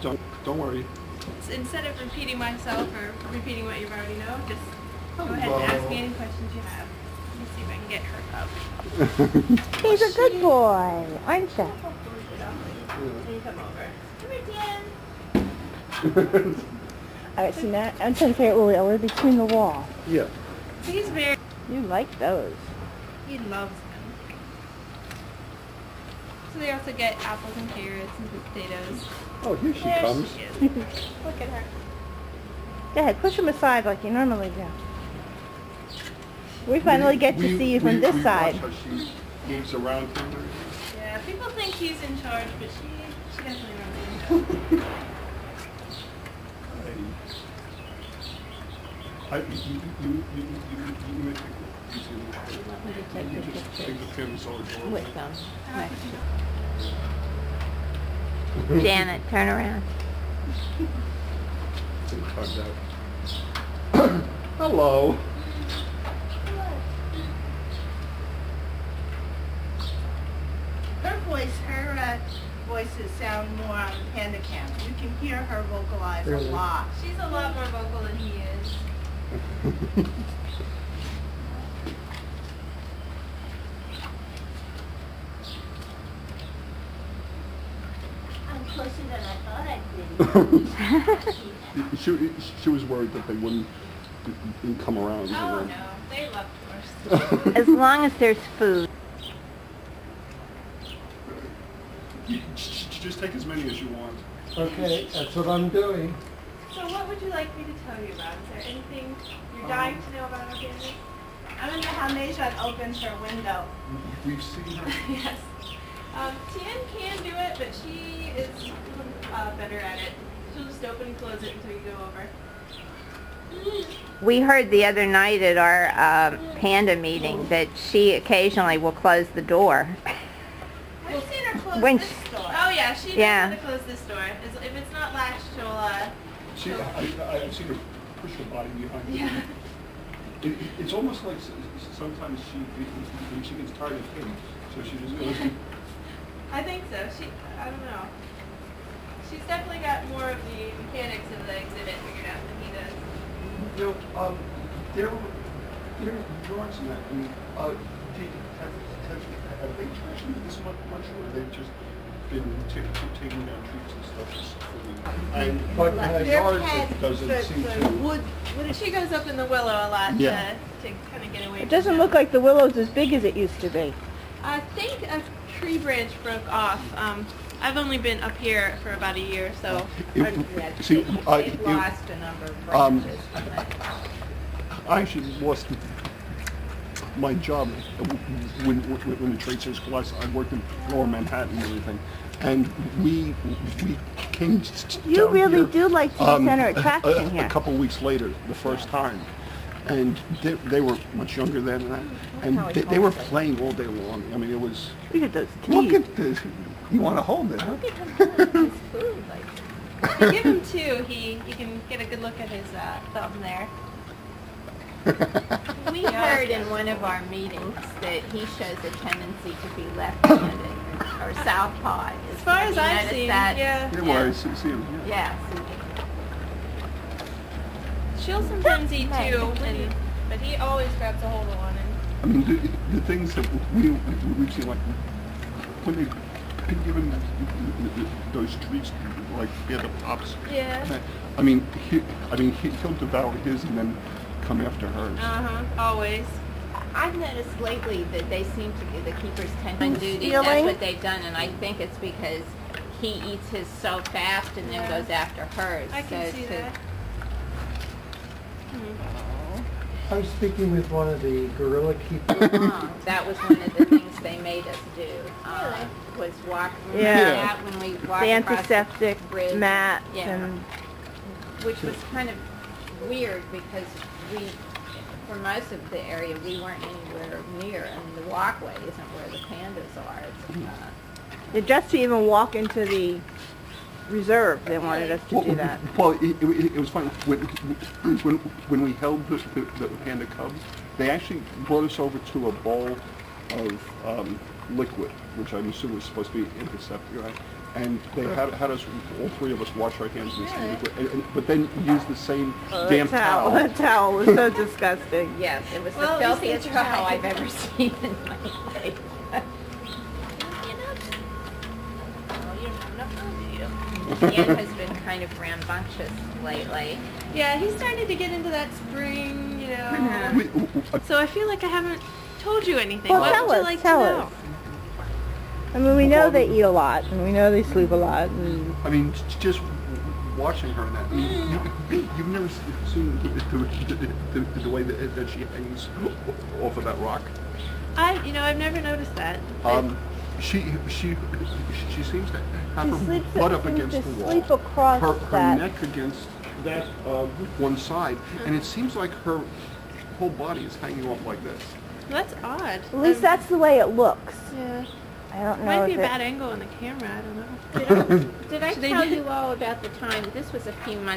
Don't worry. Instead of repeating myself or repeating what you already know, just go ahead and ask me any questions you have. Let me see if I can get her up. He's a good boy, aren't you? Can you come over? Come here, Tian. Alright, so now Anton's here. Oh, we're between the wall. Yeah. He's very... You like those. He loves them. So they also get apples and carrots and potatoes. Oh, here she There comes. she is. Look at her. Go ahead, push him aside like you normally do. We finally get to see you from this side. Watch how she moves around him. Yeah, people think he's in charge, but she definitely runs the show. You just take the pins over. With them. Janet, turn around. Hello. Her voices sound more on the Panda Cam. You can hear her vocalize a lot. She's a lot more vocal than he is. I'm closer than I thought I'd be. She was worried that they wouldn't come around. Oh no, they love tourists. As long as there's food. Just take as many as you want. Okay, that's what I'm doing. So what would you like me to tell you about? Is there anything you're dying to know about our family? I don't know how Mei opens her window. We've seen her. Yes. Tian can do it, but she is better at it. She'll just open and close it until you go over. We heard the other night at our panda meeting that she occasionally will close the door. I've seen her close When this door. Oh yeah, she knows how to close this door. If it's not latched, she'll I've seen her push her body behind her. yeah. It's almost like sometimes when she gets tired of him, so she just goes. I think so. I don't know. She's definitely got more of the mechanics of the exhibit figured out than he does. You know, there are drawings in that. I mean, have they trashed this much, or they've just been taking down trees and stuff? But yours doesn't seem to. She goes up in the willow a lot to kind of get away. It doesn't look like the willow's as big as it used to be. I think a tree branch broke off. I've only been up here for about a year, so They've lost a number of branches. I actually lost my job when the trade center collapsed. I worked in Lower Manhattan and everything, and we came You down really here, do like to be center attraction here. a couple of weeks later, the first time, and they were much younger then, and they were playing all day long. I mean, it was. Look at those Look teeth. at this. You want to hold it, huh? if you give him two, you can get a good look at his thumb there. We heard in one of our meetings that he shows a tendency to be left-handed or southpaw. As far as I've seen, yeah. Yeah, well, I see him. Yeah. She'll sometimes eat too, but he always grabs a hold of one. I mean, the things that we've seen, like when they've been given those treats, like the pops. Yeah. I mean, he'll devour his and then come after hers. Always. I've noticed lately that they seem to be, the keepers tend to do Stealing? that's what they've done, and I think it's because he eats his so fast and then goes after hers. I can see that. I was speaking with one of the gorilla keepers. That was one of the things they made us do. Was walk. Yeah. When we walked The across antiseptic bridge. mats Yeah. and Which was kind of weird because for most of the area, we weren't anywhere near, and the walkway isn't where the pandas are. It's, just to even walk into the reserve, they wanted us to do that. Well, it was fun. When we held the panda cubs, they actually brought us over to a bowl of liquid, which I'm assuming was supposed to be antiseptic, right? and they had us, all three of us, wash our hands in the same liquid, but then use the same damn towel. That towel was so disgusting. Yes, it was Well, the at least they filthiest towel tried. I've ever seen in my life. Oh, you don't have enough room, do you? Ian has been kind of rambunctious lately. Yeah, he's starting to get into that spring, you know. Mm-hmm. So I feel like I haven't told you anything. Well, What tell would you us, like tell to know? us. I mean, we know they eat a lot, and we know they sleep a lot, and I mean, just watching her and that. I mean, you've never seen the way that she hangs off of that rock. I've never noticed that. She seems to have She her sleeps- butt up seems against to the wall. sleep across her that. neck against that one side, and it seems like her whole body is hanging off like this. That's odd. at least that's the way it looks. Yeah. I don't know Might be if a it- bad angle on the camera. I don't know. Did I Should they tell do- you all about the time, this was a few months